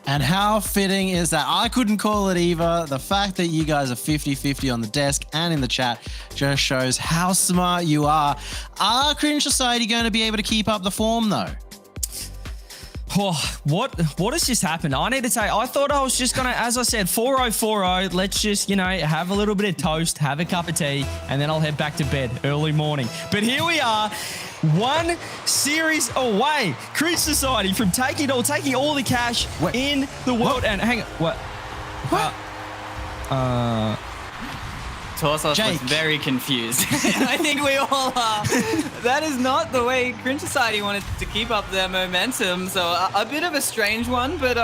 And how fitting is that? I couldn't call it either. The fact that you guys are 50-50 on the desk and in the chat just shows how smart you are. Are Cringe Society going to be able to keep up the form, though? Oh, what has just happened? I need to say, I thought I was just going to, as I said, 4-0, let's just, have a little bit of toast, have a cup of tea, and then I'll head back to bed early morning. But here we are, one series away. Cringe Society from taking all the cash in the world. And hang on, what? Torsos was very confused. I think we all are. That is not the way Cringe Society wanted to keep up their momentum. So a bit of a strange one, but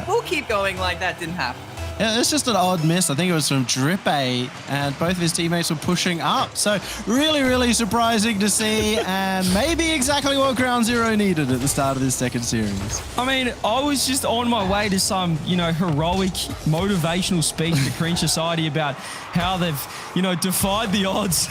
we'll keep going like that didn't happen. Yeah, it's just an odd miss. I think it was from Drippe, and both of his teammates were pushing up. So really, really surprising to see, and maybe exactly what Ground Zero needed at the start of this second series. I mean, I was just on my way to some, heroic motivational speech to Cringe Society about how they've, defied the odds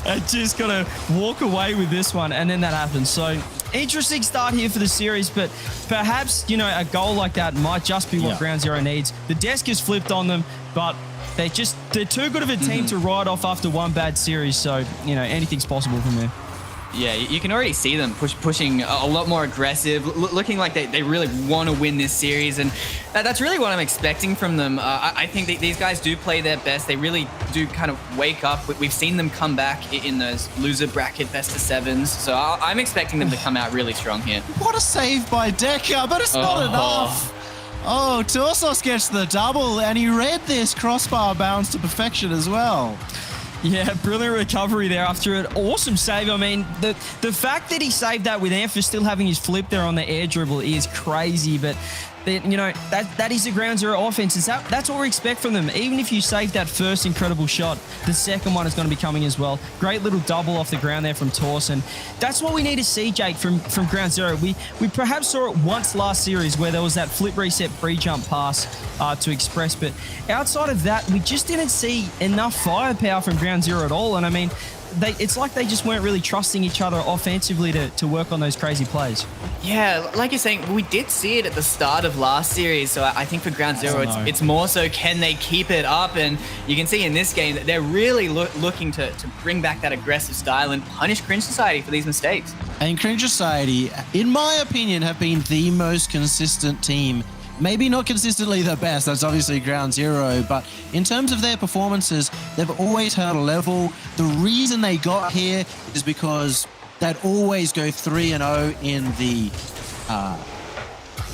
and just got to walk away with this one, and then that happened. So interesting start here for the series, but perhaps, a goal like that might just be what Ground Zero needs. The desk is flipped on them, but they're too good of a team to ride off after one bad series. So, anything's possible from there. Yeah, you can already see them pushing a lot more aggressive, looking like they really want to win this series. And that's really what I'm expecting from them. I think that these guys do play their best. They really do kind of wake up. We've seen them come back in those loser bracket best of sevens. So I'm expecting them to come out really strong here. What a save by Deca, but it's not enough. Oh, Torsos gets the double, and he read this crossbar bounce to perfection as well. Yeah, brilliant recovery there after an awesome save. I mean, the fact that he saved that with Ampher still having his flip there on the air dribble is crazy, but that is the Ground Zero offense. That's what we expect from them. Even if you save that first incredible shot, the second one is going to be coming as well. Great little double off the ground there from Tors, and that's what we need to see, Jake, from Ground Zero. We perhaps saw it once last series where there was that flip reset free jump pass to Express, but outside of that, we just didn't see enough firepower from Ground Zero at all. And I mean, it's like they just weren't really trusting each other offensively to work on those crazy plays. Yeah, like you're saying, we did see it at the start of last series, so I think for Ground Zero, it's more so can they keep it up, and you can see in this game that they're really looking to bring back that aggressive style and punish Cringe Society for these mistakes. And Cringe Society, in my opinion, have been the most consistent team. Maybe not consistently the best, that's obviously Ground Zero, but in terms of their performances, they've always held a level. The reason they got here is because they'd always go 3-0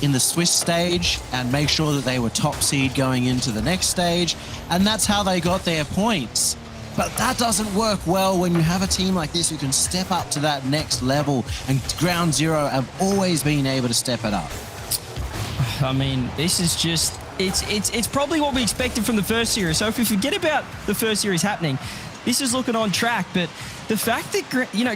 in the Swiss stage and make sure that they were top seed going into the next stage, and that's how they got their points. But that doesn't work well when you have a team like this who can step up to that next level, and Ground Zero have always been able to step it up. I mean, this is just, it's probably what we expected from the first series. So if we forget about the first series happening, this is looking on track. But the fact that,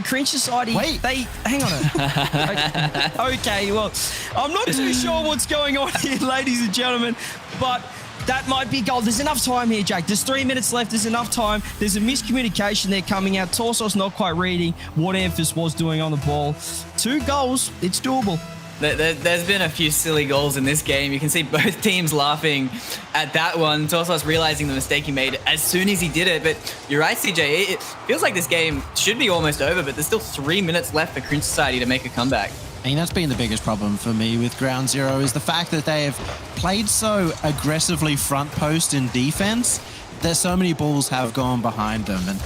Cringe Society, hang on. Okay, well, I'm not too sure what's going on here, ladies and gentlemen, but that might be gold. There's enough time here, Jake. There's 3 minutes left. There's enough time. There's a miscommunication there coming out. Torsos not quite reading what Amphis was doing on the ball. 2 goals, it's doable. There's been a few silly goals in this game. You can see both teams laughing at that one. Torsos realizing the mistake he made as soon as he did it. But you're right, CJ. It feels like this game should be almost over, but there's still 3 minutes left for Cringe Society to make a comeback. I mean, that's been the biggest problem for me with Ground Zero is the fact that they have played so aggressively front post in defense that so many balls have gone behind them. And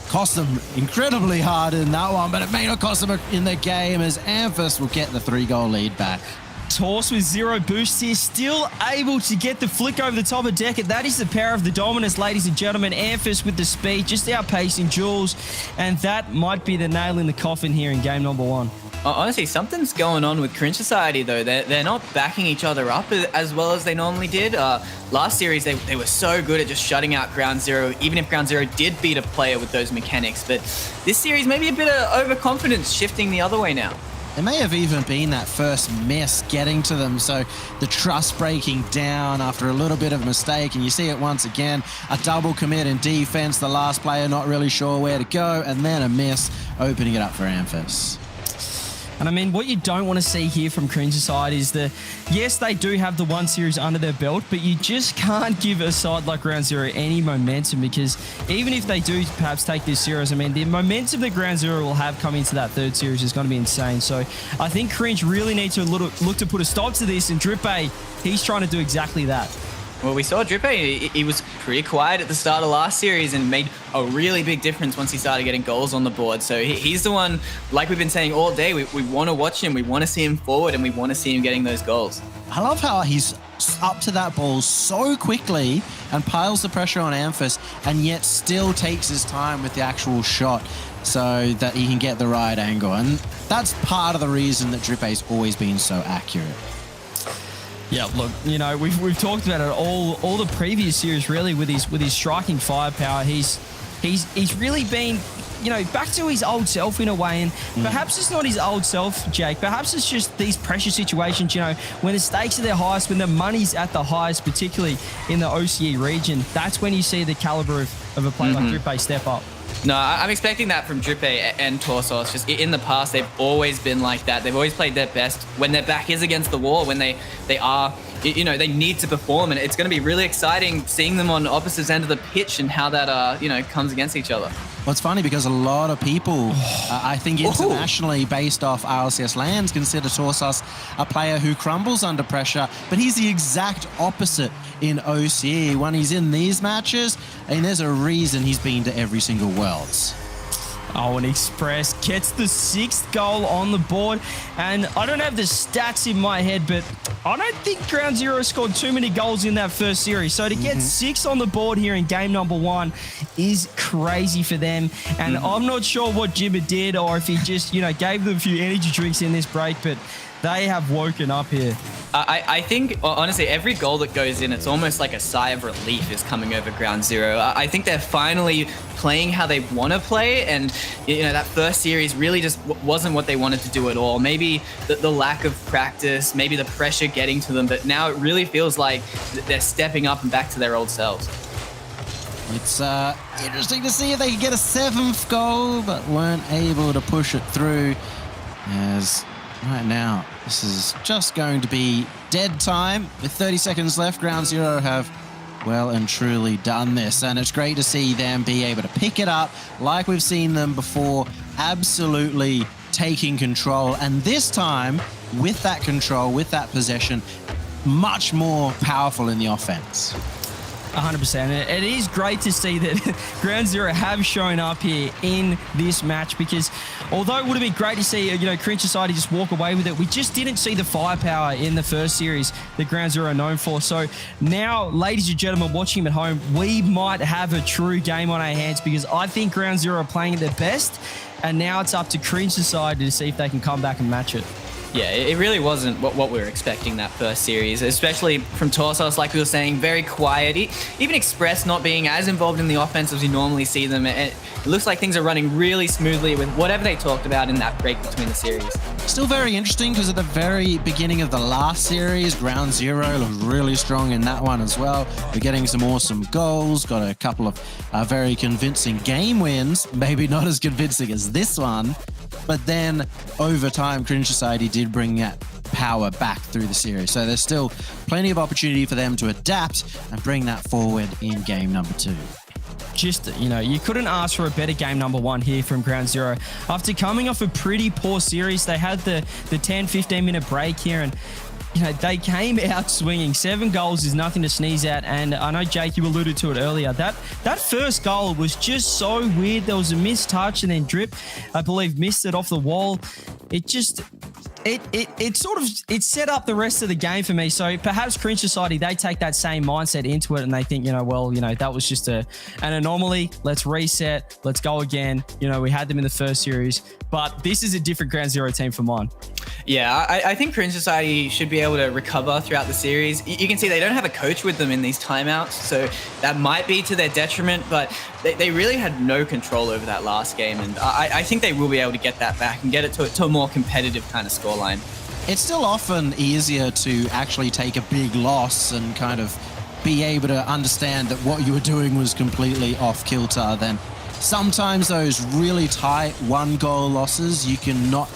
cost them incredibly hard in that one, but it may not cost them in the game as Amphis will get the 3-goal lead back. Tors with 0 boosts here, still able to get the flick over the top of Deca. That is the power of the dominance, ladies and gentlemen. Amphis with the speed, just outpacing Jules, and that might be the nail in the coffin here in game number 1. Honestly, something's going on with Cringe Society, though. They're not backing each other up as well as they normally did. Last series, they were so good at just shutting out Ground Zero, even if Ground Zero did beat a player with those mechanics. But this series, maybe a bit of overconfidence shifting the other way now. It may have even been that first miss getting to them, so the trust breaking down after a little bit of a mistake, and you see it once again, a double commit in defense, the last player not really sure where to go, and then a miss, opening it up for Amphis. And I mean, what you don't want to see here from Cringe side is yes, they do have the one series under their belt, but you just can't give a side like Ground Zero any momentum, because even if they do perhaps take this series, I mean, the momentum that Ground Zero will have coming into that third series is going to be insane. So I think Cringe really need to look to put a stop to this, and Drippe, he's trying to do exactly that. Well, we saw Drippe, he was pretty quiet at the start of last series and made a really big difference once he started getting goals on the board. So he's the one, like we've been saying all day, we want to watch him, we want to see him forward, and we want to see him getting those goals. I love how he's up to that ball so quickly and piles the pressure on Amphis, and yet still takes his time with the actual shot so that he can get the right angle. And that's part of the reason that Drippe's always been so accurate. Yeah, look, you know, we've talked about it all the previous series, really, with his striking firepower. He's really been, you know, back to his old self in a way, and perhaps it's not his old self, Jake. Perhaps it's just these pressure situations, you know, when the stakes are their highest, when the money's at the highest, particularly in the OCE region. That's when you see the caliber of a player like Drippe step up. No, I'm expecting that from Drippe and Torsos. Just in the past, they've always been like that. They've always played their best when their back is against the wall, when they are, you know, they need to perform. And it's going to be really exciting seeing them on opposite ends of the pitch and how that, you know, comes against each other. Well, it's funny because a lot of people, I think internationally based off RLCS lands, consider Torsos a player who crumbles under pressure, but he's the exact opposite in OCE. When he's in these matches, and there's a reason he's been to every single Worlds. Oh, and Express gets the 6th goal on the board. And I don't have the stats in my head, but I don't think Ground Zero scored too many goals in that first series. So to get 6 on the board here in game number 1 is crazy for them. And I'm not sure what Jimmer did, or if he just, you know, gave them a few energy drinks in this break, but they have woken up here. I think, honestly, every goal that goes in, it's almost like a sigh of relief is coming over Ground Zero. I think they're finally playing how they want to play, and you know, that first series really just wasn't what they wanted to do at all. Maybe the lack of practice, maybe the pressure getting to them, but now it really feels like they're stepping up and back to their old selves. It's interesting to see if they can get a 7th goal, but weren't able to push it through, as right now this is just going to be dead time. With 30 seconds left, Ground Zero have well and truly done this, and it's great to see them be able to pick it up like we've seen them before, absolutely taking control, and this time with that control, with that possession, much more powerful in the offense. 100%. It is great to see that Ground Zero have shown up here in this match, because although it would have been great to see, you know, Cringe Society just walk away with it, we just didn't see the firepower in the first series that Ground Zero are known for. So now, ladies and gentlemen watching at home, we might have a true game on our hands, because I think Ground Zero are playing at their best, and now it's up to Cringe Society to see if they can come back and match it. Yeah, it really wasn't what we were expecting that first series, especially from Torsos, like we were saying, very quiet. Even Express not being as involved in the offense as we normally see them. It looks like things are running really smoothly with whatever they talked about in that break between the series. Still very interesting, because at the very beginning of the last series, Ground Zero looked really strong in that one as well. We're getting some awesome goals, got a couple of very convincing game wins, maybe not as convincing as this one. But then over time, Cringe Society did bring that power back through the series. So there's still plenty of opportunity for them to adapt and bring that forward in game number 2. Just, you know, you couldn't ask for a better game number 1 here from Ground Zero. After coming off a pretty poor series, they had the 10-15 minute break here, and you know, they came out swinging. 7 goals is nothing to sneeze at, and I know, Jake, you alluded to it earlier. That first goal was just so weird. There was a missed touch, and then Drip, I believe, missed it off the wall. It just... It set up the rest of the game for me. So perhaps Cringe Society, they take that same mindset into it, and they think, you know, well, you know, that was just an anomaly. Let's reset. Let's go again. You know, we had them in the first series, but this is a different Ground Zero team for mine. Yeah, I think Cringe Society should be able to recover throughout the series. You can see they don't have a coach with them in these timeouts, so that might be to their detriment, but they really had no control over that last game, and I think they will be able to get that back and get it to a more competitive kind of scoreline. It's still often easier to actually take a big loss and kind of be able to understand that what you were doing was completely off kilter than sometimes those really tight 1-goal losses. You cannot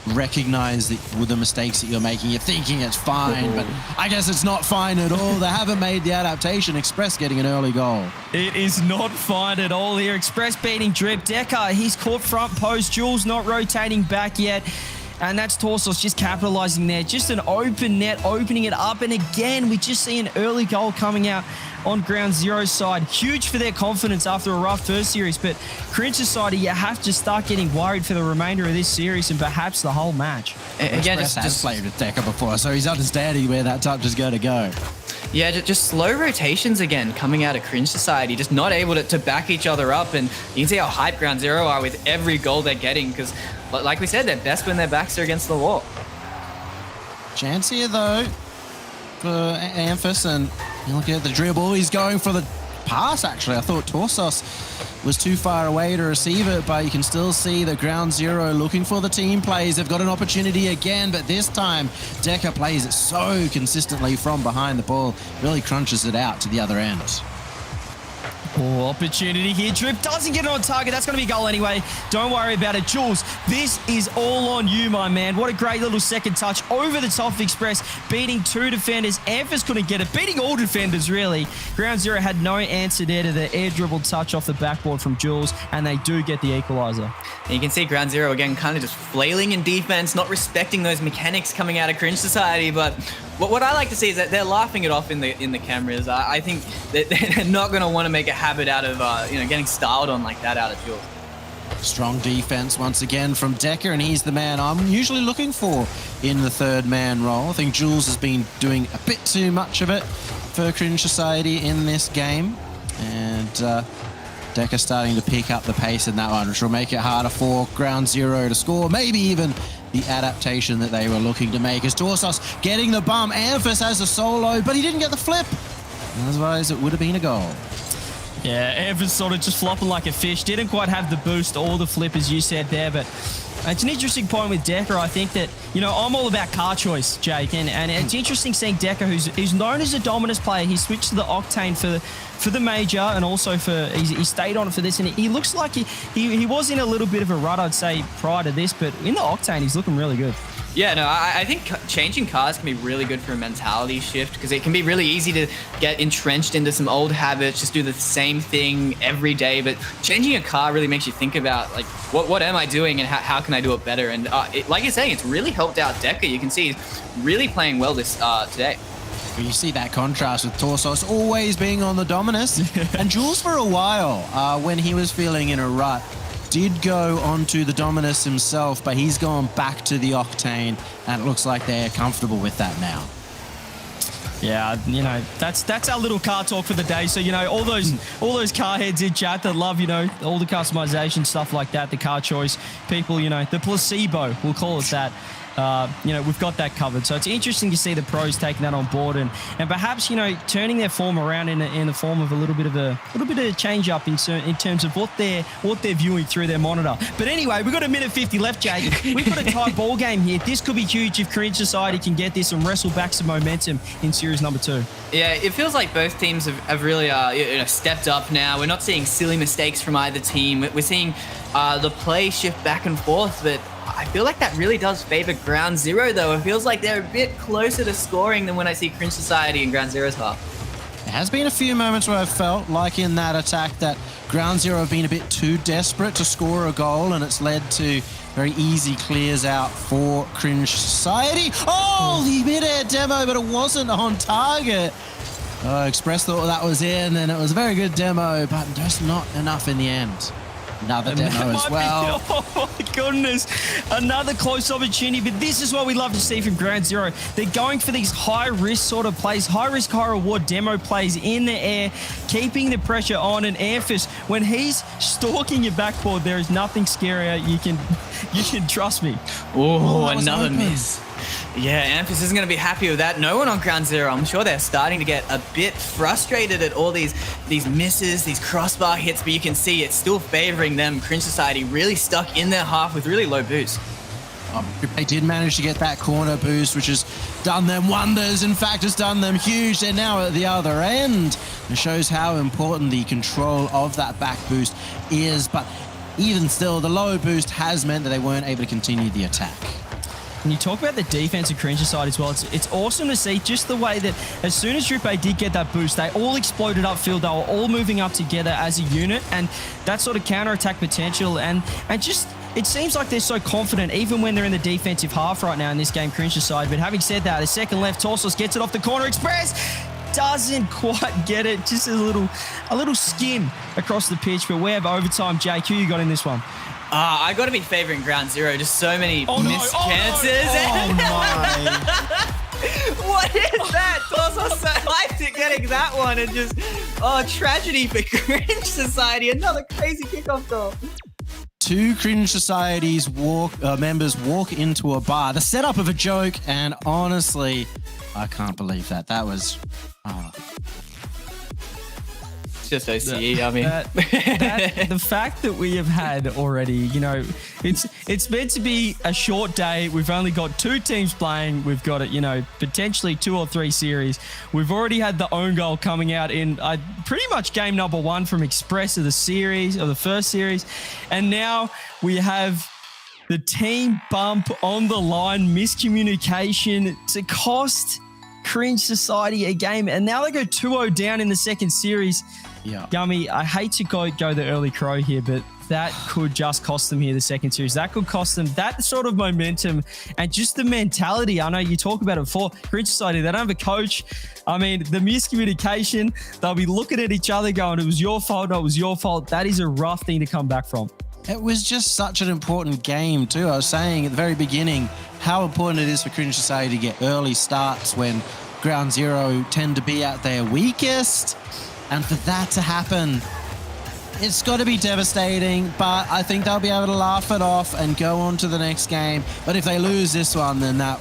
recognize the mistakes that you're making. You're thinking it's fine, but I guess it's not fine at all. They haven't made the adaptation. Express getting an early goal. It is not fine at all here. Express beating Drip. Decker, he's caught front post. Jules not rotating back yet. And that's Torsos just capitalizing there. Just an open net, opening it up. And again, we just see an early goal coming out on Ground Zero's side. Huge for their confidence after a rough first series. But Cringe Society, you have to start getting worried for the remainder of this series and perhaps the whole match. Again, Express has just played with Decker before, so he's understanding where that touch is going to go. Yeah, just slow rotations again coming out of Cringe Society, just not able to back each other up. And you can see how hype Ground Zero are with every goal they're getting because, like we said, they're best when their backs are against the wall. Chance here, though, for Amphis, and you look at the dribble. He's going for the pass, actually. I thought Torsos was too far away to receive it, but you can still see that Ground Zero looking for the team plays. They've got an opportunity again, but this time Decker plays it so consistently from behind the ball, really crunches it out to the other end. Oh, opportunity here. Drip doesn't get it on target. That's going to be a goal anyway. Don't worry about it. Jules, this is all on you, my man. What a great little second touch over the top of Express, beating two defenders. Amphis couldn't get it, beating all defenders, really. Ground Zero had no answer there to the air dribble touch off the backboard from Jules, and they do get the equalizer. And you can see Ground Zero, again, kind of just flailing in defense, not respecting those mechanics coming out of Cringe Society, but what I like to see is that they're laughing it off in the cameras. I think that they're not going to want to make a habit out of getting styled on like that out of Jules. Strong defense once again from Decker, and he's the man I'm usually looking for in the third man role. I think Jules has been doing a bit too much of it for Cringe Society in this game, and Decker starting to pick up the pace in that one, which will make it harder for Ground Zero to score, maybe even the adaptation that they were looking to make. As Torsos getting the bump, Amphis has a solo, but he didn't get the flip. Otherwise, it would have been a goal. Yeah, Amphis sort of just flopping like a fish. Didn't quite have the boost or the flip, as you said there, but it's an interesting point with Decker. I think that, I'm all about car choice, Jake, and it's interesting seeing Decker, who's known as a dominance player. He switched to the Octane for the major, and also he stayed on it for this, and he looks like he was in a little bit of a rut, I'd say, prior to this, but in the Octane, he's looking really good. Yeah, no, I think changing cars can be really good for a mentality shift because it can be really easy to get entrenched into some old habits, just do the same thing every day. But changing a car really makes you think about, like, what am I doing and how can I do it better? And like you're saying, it's really helped out Decker. You can see he's really playing well this today. You see that contrast with Torsos always being on the Dominus. And Jules, for a while, when he was feeling in a rut, did go onto the Dominus himself, but he's gone back to the Octane, and it looks like they're comfortable with that now. Yeah, that's our little car talk for the day. So, all those car heads in chat that love, all the customization stuff like that, the car choice, people, the placebo, we'll call it that. We've got that covered. So it's interesting to see the pros taking that on board and perhaps, turning their form around in the form of a little bit of change up in terms of what they're viewing through their monitor. But anyway, we've got a minute 50 left, Jake. We've got a tight ball game here. This could be huge if Cringe Society can get this and wrestle back some momentum in series number 2. Yeah, it feels like both teams have really stepped up now. We're not seeing silly mistakes from either team. We're seeing the play shift back and forth, but I feel like that really does favor Ground Zero, though. It feels like they're a bit closer to scoring than when I see Cringe Society in Ground Zero's half. There has been a few moments where I've felt like in that attack that Ground Zero have been a bit too desperate to score a goal, and it's led to very easy clears out for Cringe Society. Oh, the mid-air demo, but it wasn't on target. Express thought that was in, and it was a very good demo, but just not enough in the end. Another demo as well. Oh my goodness. Another close opportunity, but this is what we love to see from Ground Zero. They're going for these high-risk sort of plays, high-risk, high-reward demo plays in the air, keeping the pressure on. And Amphis, when he's stalking your backboard, there is nothing scarier. You can trust me. Oh, another miss. Yeah, Amphis isn't going to be happy with that. No one on Ground Zero. I'm sure they're starting to get a bit frustrated at all these misses, these crossbar hits, but you can see it's still favoring them. Cringe Society really stuck in their half with really low boost. They did manage to get that corner boost, which has done them wonders. In fact, it's done them huge. They're now at the other end. It shows how important the control of that back boost is, but even still, the low boost has meant that they weren't able to continue the attack. And you talk about the defense of Cringe side as well. It's awesome to see just the way that as soon as Drippay did get that boost, they all exploded upfield. They were all moving up together as a unit, and that sort of counter-attack potential. And just it seems like they're so confident even when they're in the defensive half right now in this game, Cringe side. But having said that, the second left, Torsos gets it off the corner. Express doesn't quite get it. Just a little skim across the pitch. But we have overtime. Jake, who you got in this one? I got to be favoring Ground Zero. Just so many missed chances. Oh my. What is that? Torsos so hyped at getting that one, and just tragedy for Cringe Society. Another crazy kickoff goal. Two Cringe Society's members walk into a bar. The setup of a joke, and honestly, I can't believe that. That was... It's just OCE, I mean. The fact that we have had already, you know, it's meant to be a short day. We've only got 2 teams playing. We've got it, you know, potentially 2 or 3 series. We've already had the own goal coming out in pretty much game number 1 from Express of the series, of the first series. And now we have the team bump on the line, miscommunication to cost Cringe Society a game. And now they go 2-0 down in the second series. Yeah. Gummy, I hate to go the early crow here, but that could just cost them here the second series. That could cost them that sort of momentum and just the mentality. I know you talk about it before. Cringe Society, they don't have a coach. I mean, the miscommunication, they'll be looking at each other going, it was your fault, no, it was your fault. That is a rough thing to come back from. It was just such an important game too. I was saying at the very beginning how important it is for Cringe Society to get early starts when Ground Zero tend to be at their weakest. And for that to happen, it's got to be devastating, but I think they'll be able to laugh it off and go on to the next game. But if they lose this one, then that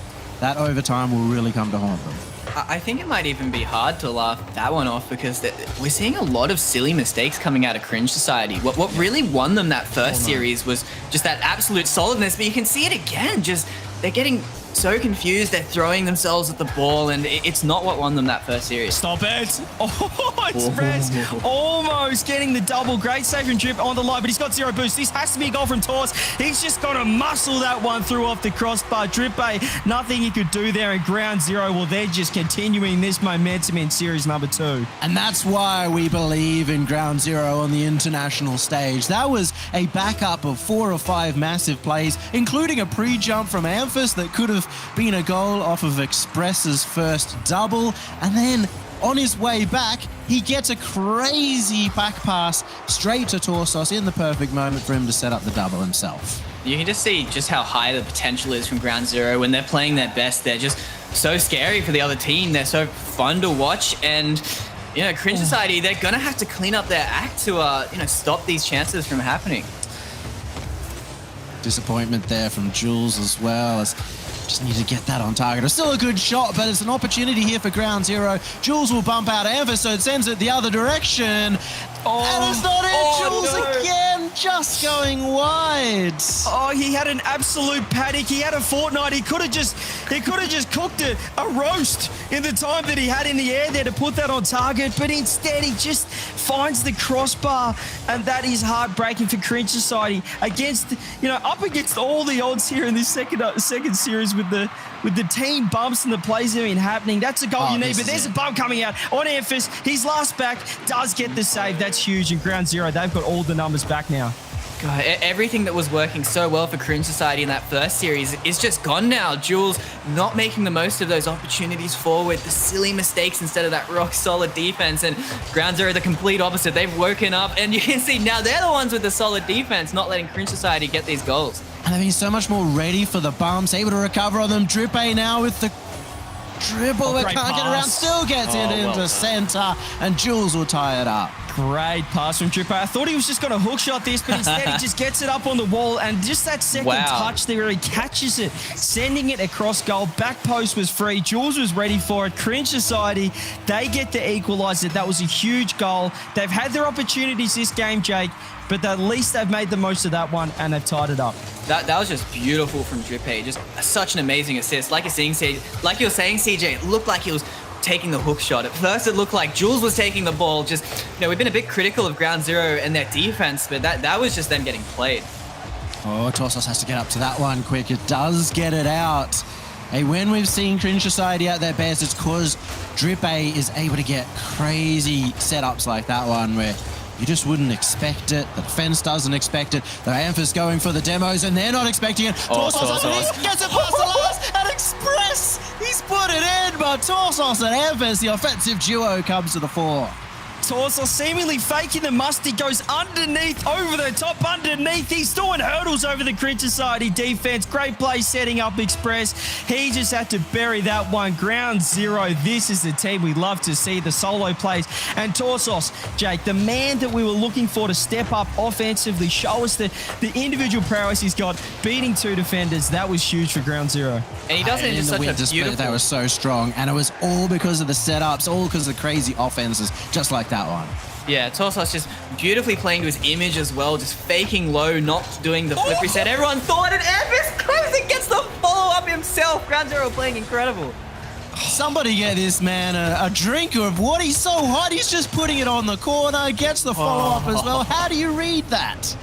overtime will really come to haunt them. I think it might even be hard to laugh that one off because we're seeing a lot of silly mistakes coming out of Cringe Society. What really won them that first series was just that absolute solidness, but you can see it again. Just they're getting so confused, they're throwing themselves at the ball, and it's not what won them that first series. Stop it. Oh, Express almost getting the double. Great save from Drip on the line, but he's got 0 boost. This has to be a goal from Tors. He's just got to muscle that one through off the crossbar. Drippay, nothing he could do there, and Ground Zero, well, they're just continuing this momentum in series number 2. And that's why we believe in Ground Zero on the international stage. That was a backup of 4 or 5 massive plays, including a pre-jump from Amphis that could have been a goal off of Express's first double. And then on his way back, he gets a crazy back pass straight to Torsos in the perfect moment for him to set up the double himself. You can just see just how high the potential is from Ground Zero. When they're playing their best, they're just so scary for the other team. They're so fun to watch. And, you know, Cringe Society, they're going to have to clean up their act to, stop these chances from happening. Disappointment there from Jules as well. Just need to get that on target. It's still a good shot, but it's an opportunity here for Ground Zero. Jules will bump out Amphis, so it sends it the other direction. And it's not it. Jules again, just going wide. Oh, he had an absolute panic. He had a fortnight. He could have just cooked a roast in the time that he had in the air there to put that on target. But instead, he just finds the crossbar, and that is heartbreaking for Cringe Society up against all the odds here in this second series with the team bumps and the plays that have been happening. That's a goal you need, but there's a bump coming out on Amphis. His last back does get the save. That's huge. And Ground Zero, they've got all the numbers back now. God, everything that was working so well for Cringe Society in that first series is just gone now. Jules not making the most of those opportunities forward, the silly mistakes instead of that rock-solid defense, and Ground Zero, the complete opposite. They've woken up, and you can see now they're the ones with the solid defense, not letting Cringe Society get these goals. And they've been so much more ready for the bumps, able to recover on them. Drippay now with the dribble, but can't get around, still gets it into center, and Jules will tie it up. Great pass from Drippay. I thought he was just going to hook shot this, but instead he just gets it up on the wall, and just that second touch there where he catches it, sending it across goal. Back post was free. Jules was ready for it. Cringe Society, they get to equalise it. That was a huge goal. They've had their opportunities this game, Jake, but at least they've made the most of that one, and they've tied it up. That was just beautiful from Drippay. Just such an amazing assist. Like you're saying, CJ, it looked like he was taking the hook shot. At first, it looked like Jules was taking the ball. Just, we've been a bit critical of Ground Zero and their defense, but that was just them getting played. Oh, Torsos has to get up to that one quick. It does get it out. Hey, when we've seen Cringe Society at their best, it's because Drippe is able to get crazy setups like that one where you just wouldn't expect it. The defense doesn't expect it. The Amphis going for the demos and they're not expecting it. Torsos gets it past the last and Express. He's put it in, but Torsos and Amphis, the offensive duo, comes to the fore. Torsos seemingly faking the musty, goes underneath, over the top, underneath. He's throwing hurdles over the Cringe Society defense. Great play setting up Express. He just had to bury that one. Ground zero. This is the team we love to see, the solo plays. And Torsos, Jake, the man that we were looking for to step up offensively, show us the individual prowess he's got, beating 2 defenders. That was huge for Ground Zero. And he does it in just such a beautiful... That was so strong. And it was all because of the setups, all because of the crazy offenses, just like that one. Yeah, Torsos just beautifully playing to his image as well, just faking low, not doing the flip reset. Everyone thought it. Amphis crazy gets the follow-up himself. Ground Zero playing incredible. Somebody get this man a drink of what? He's so hot, he's just putting it on the corner, gets the follow-up as well. How do you read that?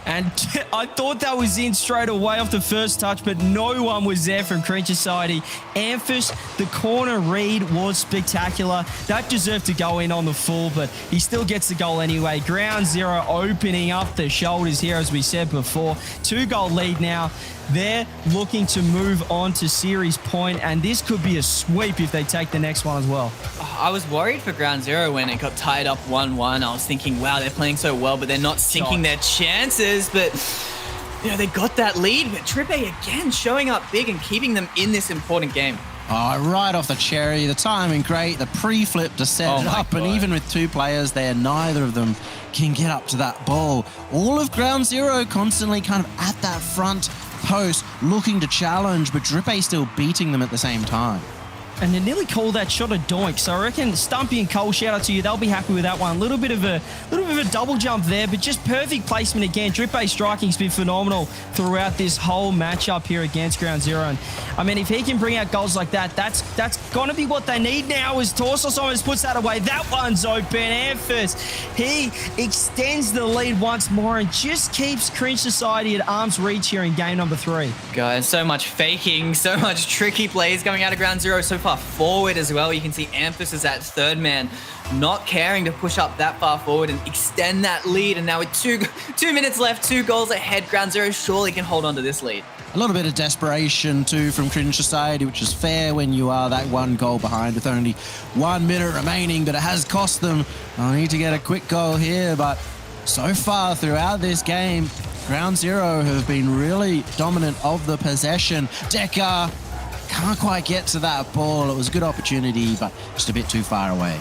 And I thought that was in straight away off the first touch, but no one was there from Cringe Society. Amphis, the corner read was spectacular. That deserved to go in on the full, but he still gets the goal anyway. Ground Zero opening up the shoulders here, as we said before. 2-goal lead now. They're looking to move on to series point, and this could be a sweep if they take the next one as well. I was worried for Ground Zero when it got tied up 1-1. I was thinking, wow, they're playing so well, but they're not sinking their chances. But, you know, they got that lead. But Drippe again showing up big and keeping them in this important game. Oh, right off the cherry. The timing great. The pre-flip to set it up. God. And even with 2 players there, neither of them can get up to that ball. All of Ground Zero constantly kind of at that front post, looking to challenge, but Drippe still beating them at the same time. And they nearly called that shot a doink. So I reckon Stumpy and Cole, shout out to you. They'll be happy with that one. A little bit of a double jump there, but just perfect placement again. Drippe's striking's been phenomenal throughout this whole matchup here against Ground Zero. And I mean, if he can bring out goals like that, that's gonna be what they need now. As Torsos almost puts that away. That one's open. Amphis, he extends the lead once more and just keeps Cringe Society at arm's reach here in game number 3. Guys, so much faking, so much tricky plays coming out of Ground Zero so far forward as well. You can see Amphis is that third man, not caring to push up that far forward and extend that lead. And now with 2 minutes left, 2 goals ahead, Ground Zero surely can hold on to this lead. A little bit of desperation too from Cringe Society, which is fair when you are that 1 goal behind with only 1 minute remaining, but it has cost them. I need to get a quick goal here, but so far throughout this game, Ground Zero have been really dominant of the possession. Decker can't quite get to that ball. It was a good opportunity, but just a bit too far away.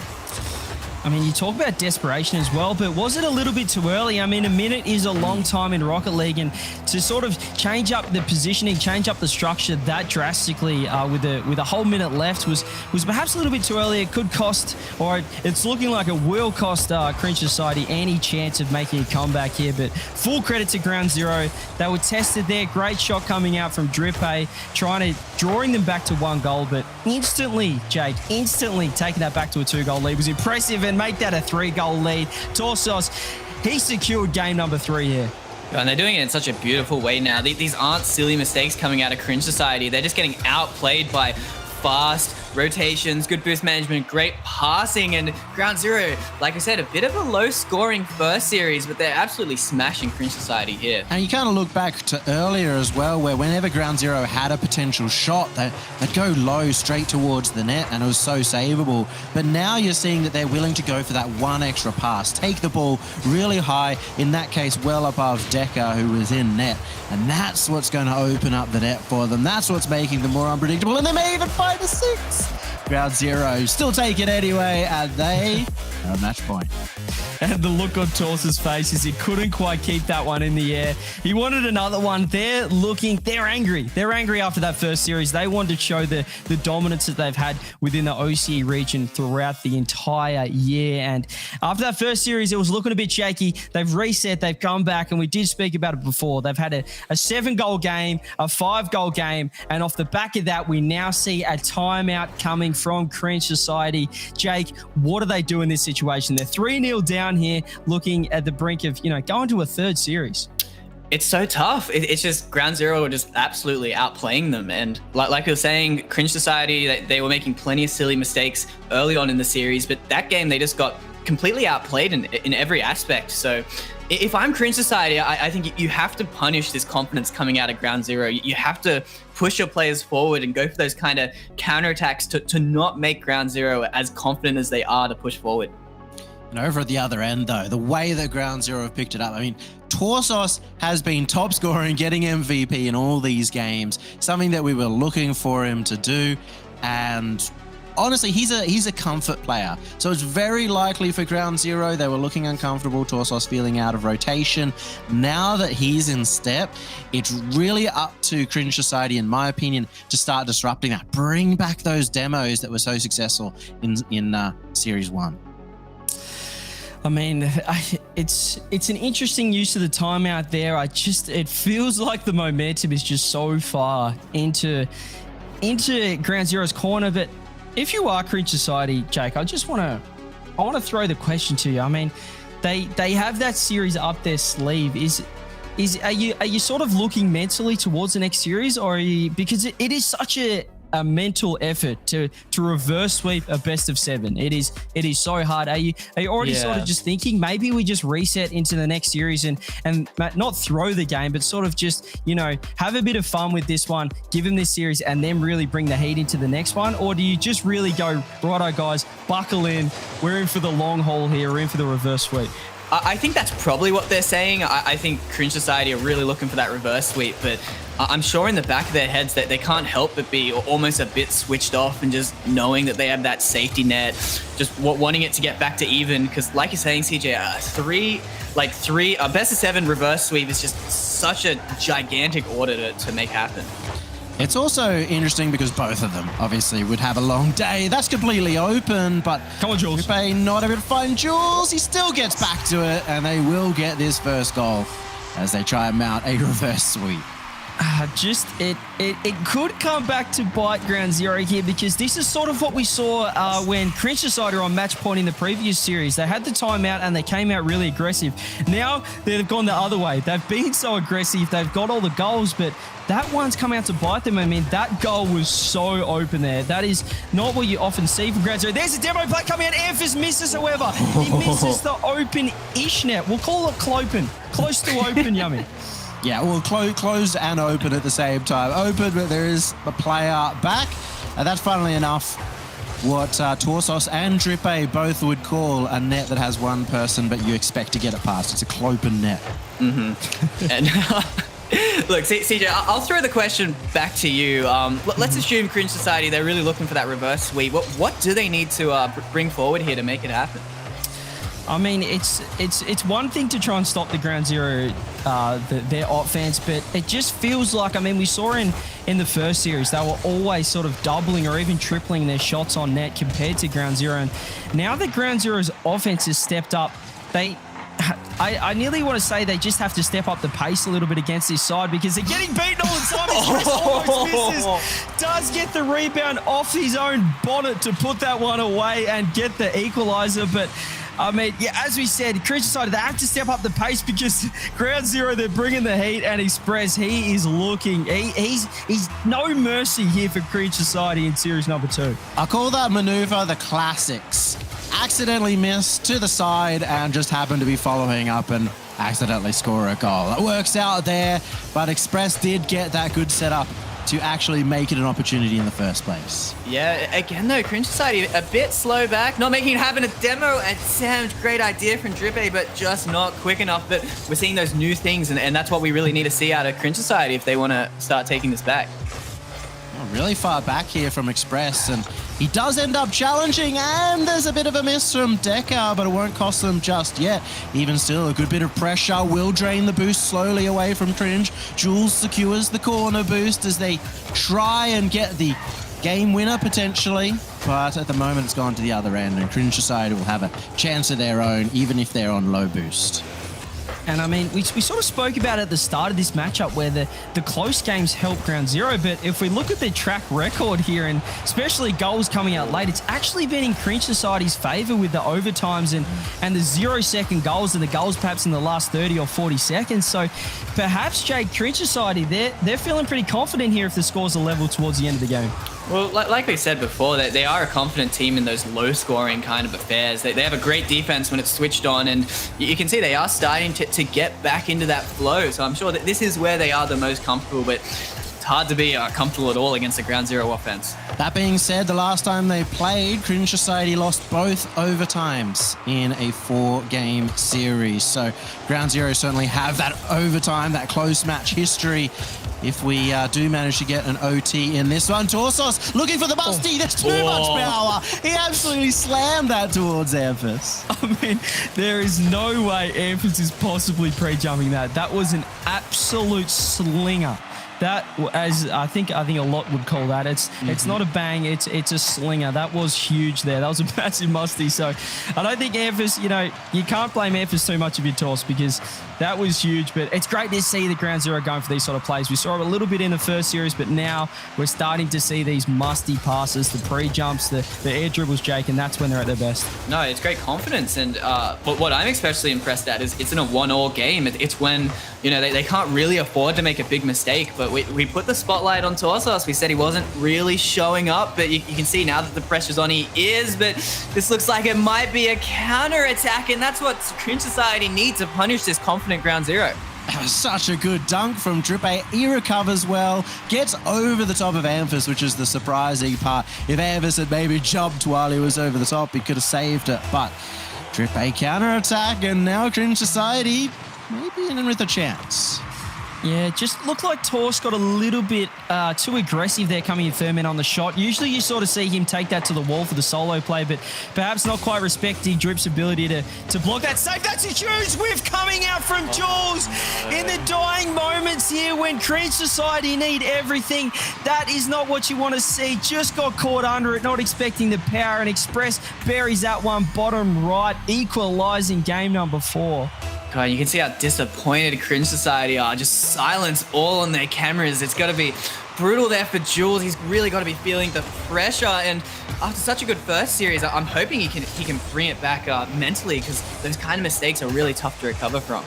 I mean, you talk about desperation as well, but was it a little bit too early? I mean, a minute is a long time in Rocket League, and to sort of change up the positioning, change up the structure that drastically with a whole minute left was perhaps a little bit too early. It could cost, or it's looking like it will cost Cringe Society any chance of making a comeback here. But full credit to Ground Zero. They were tested there. Great shot coming out from Drippe, drawing them back to 1 goal, but instantly, Jake, taking that back to a 2-goal lead was impressive, and make that a 3-goal lead. Torsos, he secured game number 3 here. And they're doing it in such a beautiful way now. These aren't silly mistakes coming out of Cringe Society. They're just getting outplayed by fast rotations, good boost management, great passing, and Ground Zero, like I said, a bit of a low-scoring first series, but they're absolutely smashing Cringe Society here. And you kind of look back to earlier as well, where whenever Ground Zero had a potential shot, they'd go low straight towards the net, and it was so savable. But now you're seeing that they're willing to go for that 1 extra pass, take the ball really high, in that case well above Decker, who was in net. And that's what's going to open up the net for them. That's what's making them more unpredictable, and they may even find a 6. Ground Zero still take it anyway, and they are a match point. And the look on Torsos' face is he couldn't quite keep that one in the air. He wanted another one. They're angry. They're angry after that first series. They wanted to show the dominance that they've had within the OCE region throughout the entire year. And after that first series, it was looking a bit shaky. They've reset, they've come back, and we did speak about it before. They've had a 7-goal game, a 5-goal game, and off the back of that, we now see a timeout coming from Cringe Society. Jake, what do they do in this situation? They're 3-0 down here, looking at the brink of, going to a 3rd series. It's so tough. It's just Ground Zero are just absolutely outplaying them. And like I was saying, Cringe Society, they were making plenty of silly mistakes early on in the series, but that game, they just got completely outplayed in every aspect. So if I'm Cringe Society, I think you have to punish this confidence coming out of Ground Zero. You have to push your players forward and go for those kind of counterattacks to not make Ground Zero as confident as they are to push forward. And over at the other end, though, the way that Ground Zero have picked it up, I mean, Torsos has been top scorer and getting MVP in all these games, something that we were looking for him to do. And honestly, he's a comfort player. So it's very likely for Ground Zero, they were looking uncomfortable, Torsos feeling out of rotation. Now that he's in step, it's really up to Cringe Society, in my opinion, to start disrupting that. Bring back those demos that were so successful in Series 1. I mean, it's an interesting use of the timeout there. It feels like the momentum is just so far into Ground Zero's corner. But if you are Cringe Society, Jake, I want to throw the question to you. I mean, they have that series up their sleeve. Are you sort of looking mentally towards the next series, or are you, because it is such a mental effort to reverse sweep a best of 7. It is so hard. Are you already sort of just thinking maybe we just reset into the next series and not throw the game, but sort of just, have a bit of fun with this one, give them this series, and then really bring the heat into the next one? Or do you just really go, righto guys, buckle in, we're in for the long haul here, we're in for the reverse sweep? I think that's probably what they're saying. I think Cringe Society are really looking for that reverse sweep, but I'm sure in the back of their heads that they can't help but be almost a bit switched off and just knowing that they have that safety net, just wanting it to get back to even. Because like you're saying, CJ, a best of 7 reverse sweep is just such a gigantic order to make happen. It's also interesting because both of them obviously would have a long day. That's completely open, but come on, Jules. Drippe not able to find Jules. He still gets back to it, and they will get this first goal as they try and mount a reverse sweep. It could come back to bite Ground Zero here, because this is sort of what we saw when Cringe Society were on match point in the previous series. They had the timeout and they came out really aggressive. Now they've gone the other way. They've been so aggressive. They've got all the goals, but that one's come out to bite them. I mean, that goal was so open there. That is not what you often see from Ground Zero. There's a demo play coming out. Amphis misses, however. He misses the open-ish net. We'll call it clopen. Close to open, Yummy. Yeah, well, closed and open at the same time. Open, but there is a player back. And that's funnily enough what Torsos and Drippe both would call a net that has one person, but you expect to get it past. It's a clopen net. Mm-hmm. And look, CJ, I'll throw the question back to you. Let's assume Cringe Society, they're really looking for that reverse sweep. What do they need to bring forward here to make it happen? I mean, it's one thing to try and stop the Ground Zero, their offense, but it just feels like, I mean, we saw in the first series, they were always sort of doubling or even tripling their shots on net compared to Ground Zero. And now that Ground Zero's offense has stepped up, I nearly want to say they just have to step up the pace a little bit against this side, because they're getting beaten all the time. Express almost misses, does get the rebound off his own bonnet to put that one away and get the equalizer. But I mean, yeah, as we said, Cringe Society, they have to step up the pace, because Ground Zero, they're bringing the heat, and Express, he is looking, he's no mercy here for Cringe Society in series number 2. I call that maneuver the classics. Accidentally miss to the side and just happen to be following up and accidentally score a goal. It works out there, but Express did get that good setup to actually make it an opportunity in the first place. Yeah, again though, Cringe Society a bit slow back, not making it happen. A demo, and sounds great idea from Drippe, but just not quick enough. But we're seeing those new things, and that's what we really need to see out of Cringe Society if they want to start taking this back. Really far back here from Express, and he does end up challenging, and there's a bit of a miss from Decker, but it won't cost them just yet. Even still, a good bit of pressure will drain the boost slowly away from Cringe. Jules secures the corner boost as they try and get the game winner potentially, but at the moment it's gone to the other end, and Cringe Society will have a chance of their own, even if they're on low boost. And I mean, we sort of spoke about it at the start of this matchup where the close games help Ground Zero. But if we look at their track record here, and especially goals coming out late, it's actually been in Cringe Society's favor with the overtimes and the 0-second goals and the goals perhaps in the last 30 or 40 seconds. So perhaps, Jake, Cringe Society, they're feeling pretty confident here if the scores are level towards the end of the game. Well, like we said before, they are a confident team in those low-scoring kind of affairs. They have a great defense when it's switched on, and you can see they are starting to get back into that flow. So I'm sure that this is where they are the most comfortable, but it's hard to be comfortable at all against the Ground Zero offense. That being said, the last time they played, Cringe Society lost both overtimes in a 4-game series. So Ground Zero certainly have that overtime, that close match history. If we do manage to get an OT in this one, Torsos looking for the busty. There's too much power. He absolutely slammed that towards Amphis. I mean, there is no way Amphis is possibly pre-jumping that. That was an absolute slinger. That, as I think a lot would call that. It's not a bang. It's a slinger. That was huge there. That was a massive musty. So I don't think Amphis, you can't blame Amphis too much of your toss because that was huge. But it's great to see the Ground Zero going for these sort of plays. We saw it a little bit in the first series, but now we're starting to see these musty passes, the pre-jumps, the air dribbles, Jake, and that's when they're at their best. No, it's great confidence. And what I'm especially impressed at is it's in a 1-1 game. It's when, they can't really afford to make a big mistake, but we put the spotlight on Torsos. We said he wasn't really showing up, but you can see now that the pressure's on, he is. But this looks like it might be a counter-attack, and that's what Cringe Society needs to punish this confident Ground Zero. That was such a good dunk from Drippe. He recovers well, gets over the top of Amphis, which is the surprising part. If Amphis had maybe jumped while he was over the top, he could have saved it. But Drippe counter-attack, and now Cringe Society maybe in with a chance. Yeah, just looked like Torsk got a little bit too aggressive there coming in third man on the shot. Usually you sort of see him take that to the wall for the solo play, but perhaps not quite respecting Drip's ability to block that save. That's a huge whiff coming out from Jules in the dying moments here when Cringe Society need everything. That is not what you want to see. Just got caught under it, not expecting the power, and Express buries that one bottom right, equalising game number 4. God, you can see how disappointed Cringe Society are. Just silence all on their cameras. It's got to be brutal there for Jules. He's really got to be feeling the pressure. And after such a good first series, I'm hoping he can bring it back mentally, because those kind of mistakes are really tough to recover from.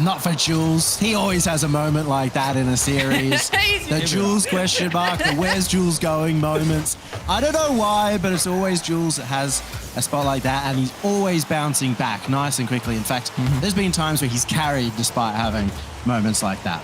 Not for Jules. He always has a moment like that in a series. The Jules question mark, the where's Jules going moments. I don't know why, but it's always Jules that has a spot like that, and he's always bouncing back nice and quickly. In fact, there's been times where he's carried despite having moments like that.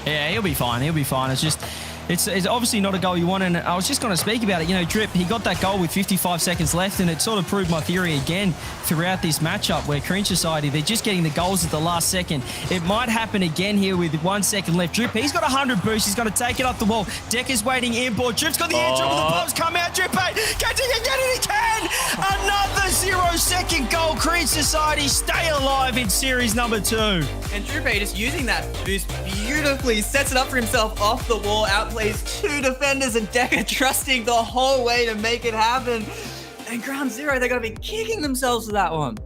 Yeah, he'll be fine. He'll be fine. It's just, it's obviously not a goal you want. And I was just going to speak about it. Drip, he got that goal with 55 seconds left, and it sort of proved my theory again throughout this matchup where Cringe Society, they're just getting the goals at the last second. It might happen again here with 1 second left. Drip, he's got 100 boosts. He's going to take it up the wall. Deck is waiting inboard. Drip's got the air dribble. The bombs come out. Drip, catch it, get it, he can! Another 0-second goal. Cringe Society stay alive in series number 2. And Drippe just using that boost beautifully, sets it up for himself off the wall, outplays 2 defenders, and Decker trusting the whole way to make it happen. And Ground Zero, they're going to be kicking themselves for that one.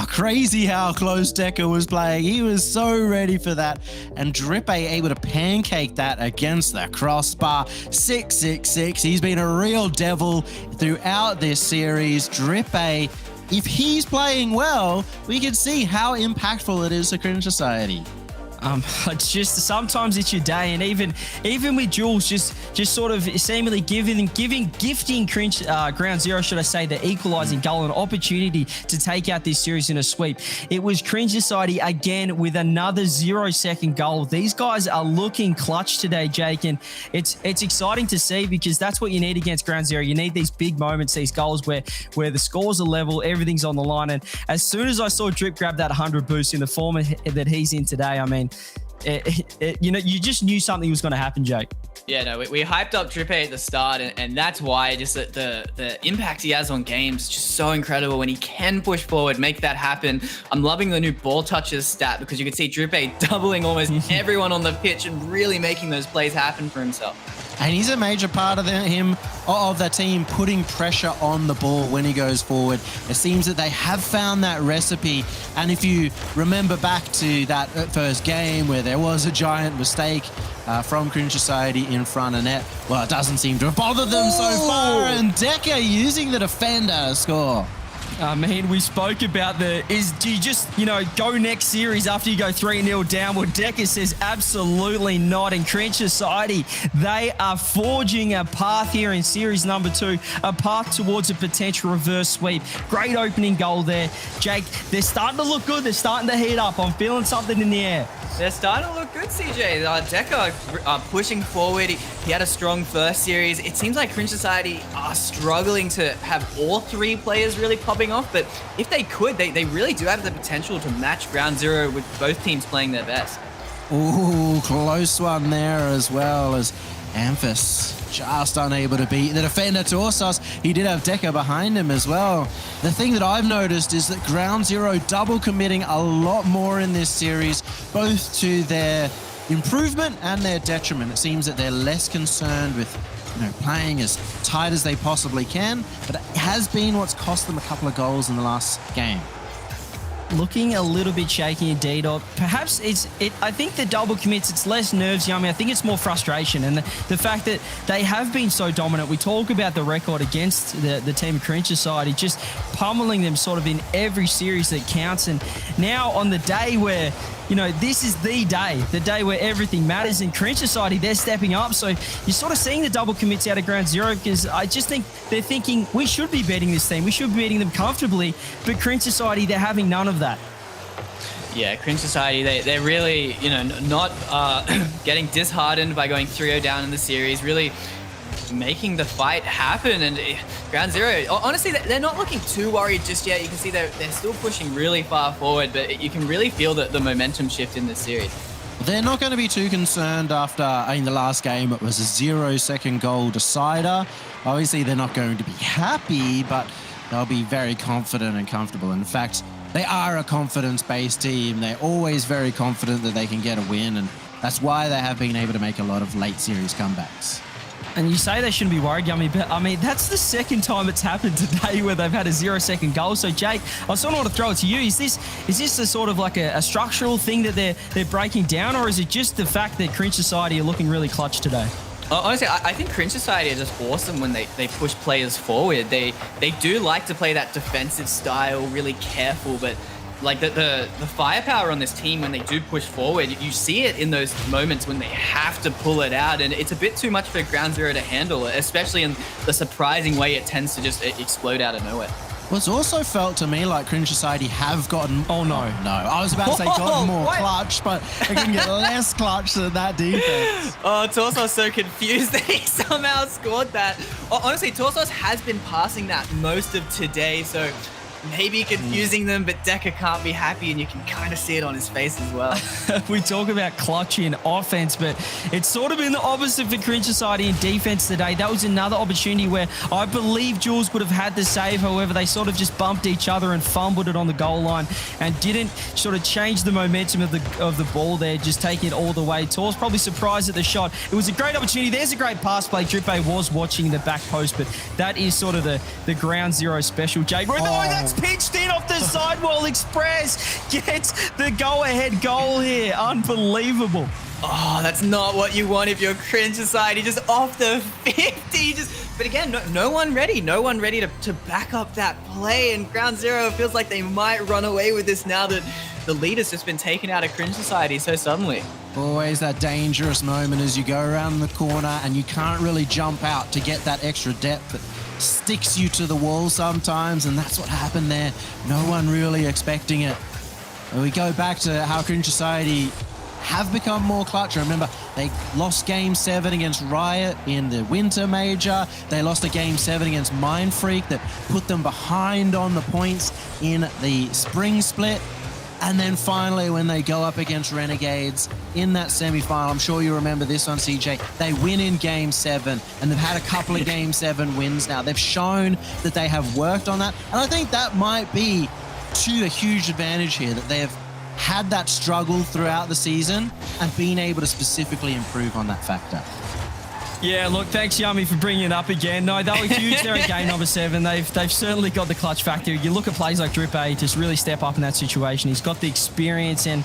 Crazy how close Decker was playing. He was so ready for that. And Drippe able to pancake that against the crossbar. 6-6-6. He's been a real devil throughout this series. Drippe, if he's playing well, we can see how impactful it is to Cringe Society. It's just sometimes it's your day, and even with Jules just sort of seemingly gifting Cringe Ground Zero, should I say, the equalising goal, an opportunity to take out this series in a sweep. It was Cringe Society again with another 0-second goal. These guys are looking clutch today, Jake, and it's exciting to see, because that's what you need against Ground Zero. You need these big moments, these goals where the scores are level, everything's on the line. And as soon as I saw Drip grab that 100 boost in the form that he's in today, I mean, you just knew something was going to happen, Jake. Yeah, no, we hyped up Drippe at the start, and that's why just the impact he has on games just so incredible when he can push forward, make that happen. I'm loving the new ball touches stat, because you can see Drippe doubling almost everyone on the pitch and really making those plays happen for himself. And he's a major part of the team putting pressure on the ball when he goes forward. It seems that they have found that recipe. And if you remember back to that first game where there was a giant mistake from Cringe Society in front of net, well, it doesn't seem to have bothered them so far. And Decker using the defender to score. I mean, we spoke about do you just, go next series after you go 3-0 down? Well, Decker says absolutely not. In Cringe Society, they are forging a path here in series number 2, a path towards a potential reverse sweep. Great opening goal there. Jake, they're starting to look good. They're starting to heat up. I'm feeling something in the air. They're starting to look good, CJ. Decker pushing forward. He had a strong first series. It seems like Cringe Society are struggling to have all 3 players really popping off, but if they could, they really do have the potential to match Ground Zero with both teams playing their best. Ooh, close one there as well as Amphis just unable to beat the defender Torsos. He did have Decker behind him as well. The thing that I've noticed is that Ground Zero double committing a lot more in this series, both to their improvement and their detriment. It seems that they're less concerned with playing as tight as they possibly can, but it has been what's cost them a couple of goals in the last game. Looking a little bit shaky indeed, or perhaps I think the double commits, it's less nerves, Yummy. I think it's more frustration, and the fact that they have been so dominant. We talk about the record against the team of Cringe Society, just pummeling them sort of in every series that counts, and now on the day where this is the day where everything matters in Cringe Society, they're stepping up. So you're sort of seeing the double commits out of Ground Zero, because I just think they're thinking, we should be beating this team. We should be beating them comfortably. But Cringe Society, they're having none of that. Yeah, Cringe Society, they're really, not getting disheartened by going 3-0 down in the series, really making the fight happen. And Ground Zero, honestly, they're not looking too worried just yet. You can see they're still pushing really far forward, but you can really feel the momentum shift in this series. They're not going to be too concerned after, in the last game, it was a 0-second goal decider. Obviously, they're not going to be happy, but they'll be very confident and comfortable. In fact, they are a confidence-based team. They're always very confident that they can get a win, and that's why they have been able to make a lot of late series comebacks. And you say they shouldn't be worried, Yummy, but I mean, that's the second time it's happened today where they've had a 0-second goal. So, Jake, I sort of want to throw it to you. Is this a sort of like a structural thing that they're breaking down, or is it just the fact that Cringe Society are looking really clutch today? Honestly, I think Cringe Society are just awesome when they push players forward. They do like to play that defensive style, really careful, but like the firepower on this team when they do push forward, you see it in those moments when they have to pull it out, and it's a bit too much for Ground Zero to handle, especially in the surprising way it tends to just explode out of nowhere. Well, it's also felt to me like Cringe Society have gotten... Oh, no. No, I was about to say gotten more clutch, but they can get less clutch than that defense. Oh, Torsos so confused that he somehow scored that. Honestly, Torsos has been passing that most of today, so maybe confusing them, but Decker can't be happy, and you can kind of see it on his face as well. We talk about clutch in offense, but it's sort of been the opposite for Cringe Society in defense today. That was another opportunity where I believe Jules would have had the save. However, they sort of just bumped each other and fumbled it on the goal line and didn't sort of change the momentum of the ball there, just taking it all the way. Tor's probably surprised at the shot. It was a great opportunity. There's a great pass play. Drippe was watching the back post, but that is sort of the Ground Zero special. Jake, no, that's pitched in off the sidewall. Express gets the go-ahead goal here. Unbelievable. Oh, that's not what you want if you're Cringe Society. Just off the 50. But again, no one ready. No one ready to back up that play. And Ground Zero feels like they might run away with this now that the lead has just been taken out of Cringe Society so suddenly. Always that dangerous moment as you go around the corner and you can't really jump out to get that extra depth. It sticks you to the wall sometimes, and that's what happened there. No one really expecting it. And we go back to how Cringe Society have become more clutch. Remember, they lost Game 7 against Riot in the Winter Major. They lost a Game 7 against Mind Freak that put them behind on the points in the Spring Split. And then finally, when they go up against Renegades in that semi-final, I'm sure you remember this one, CJ, they win in Game 7, and they've had a couple of Game 7 wins now. They've shown that they have worked on that. And I think that might be to a huge advantage here, that they have had that struggle throughout the season and been able to specifically improve on that factor. Yeah, look, thanks, Yummy, for bringing it up again. No, they were huge there at game number 7. They've certainly got the clutch factor. You look at plays like Drip A, just really step up in that situation. He's got the experience, and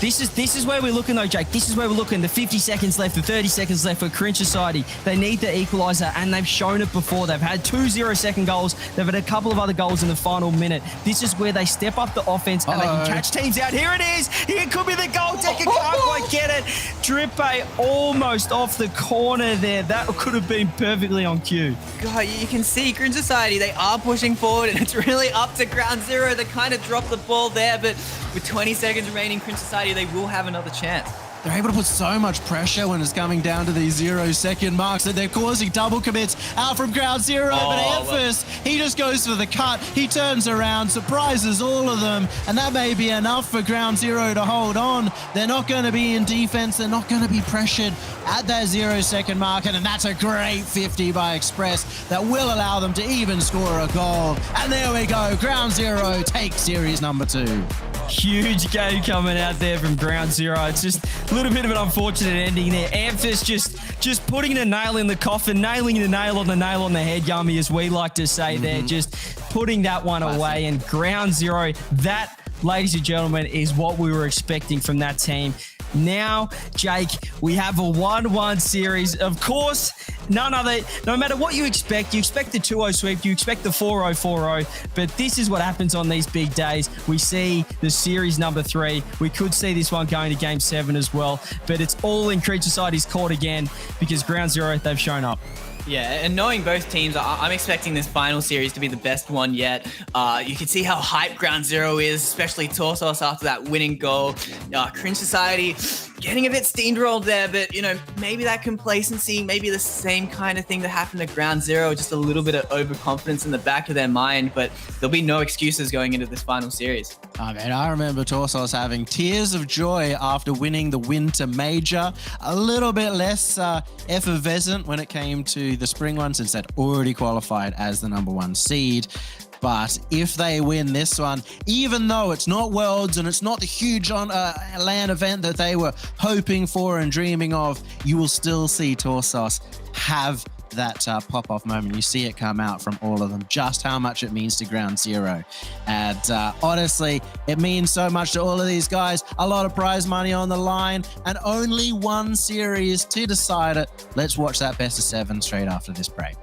this is where we're looking, though, Jake. This is where we're looking. The 50 seconds left, the 30 seconds left for Cringe Society. They need the equaliser, and they've shown it before. They've had 2 0-second goals. They've had a couple of other goals in the final minute. This is where they step up the offense, and they can catch teams out. Here it is. Here could be the goal. Decker can't quite get it. Drip A almost off the corner there. That could have been perfectly on cue. God, you can see Cringe Society, they are pushing forward, and it's really up to Ground Zero. They kind of dropped the ball there, but with 20 seconds remaining, Cringe Society, they will have another chance. They're able to put so much pressure when it's coming down to these 0-second marks that they're causing double commits out from Ground Zero. But Emphas, he just goes for the cut. He turns around, surprises all of them, and that may be enough for Ground Zero to hold on. They're not going to be in defense. They're not going to be pressured at that 0-second mark, and that's a great 50 by Express that will allow them to even score a goal. And there we go. Ground Zero takes series number 2. Huge game coming out there from Ground Zero. It's just a little bit of an unfortunate ending there. Amphis just putting the nail in the coffin, nailing the nail on the head, Yummy, as we like to say there. Just putting that one away. And Ground Zero, that, ladies and gentlemen, is what we were expecting from that team. Now, Jake, we have a 1-1 series. Of course, no matter what you expect the 2-0 sweep, you expect the 4-0, 4-0, but this is what happens on these big days. We see the series number 3. We could see this one going to game 7 as well, but it's all in Cringe Society's court again because Ground Zero, they've shown up. Yeah, and knowing both teams, I'm expecting this final series to be the best one yet. You can see how hyped Ground Zero is, especially Torsos after that winning goal. Cringe Society getting a bit steamrolled there, but, maybe that complacency, maybe the same kind of thing that happened to Ground Zero, just a little bit of overconfidence in the back of their mind, but there'll be no excuses going into this final series. Oh, man, I remember Torsos having tears of joy after winning the Winter Major. A little bit less effervescent when it came to the Spring one, since they'd already qualified as the number 1 seed. But if they win this one, even though it's not Worlds and it's not the huge LAN event that they were hoping for and dreaming of, you will still see Torsos have that pop-off moment. You see it come out from all of them, just how much it means to Ground Zero. And honestly, it means so much to all of these guys. A lot of prize money on the line and only one series to decide it. Let's watch that best of 7 straight after this break.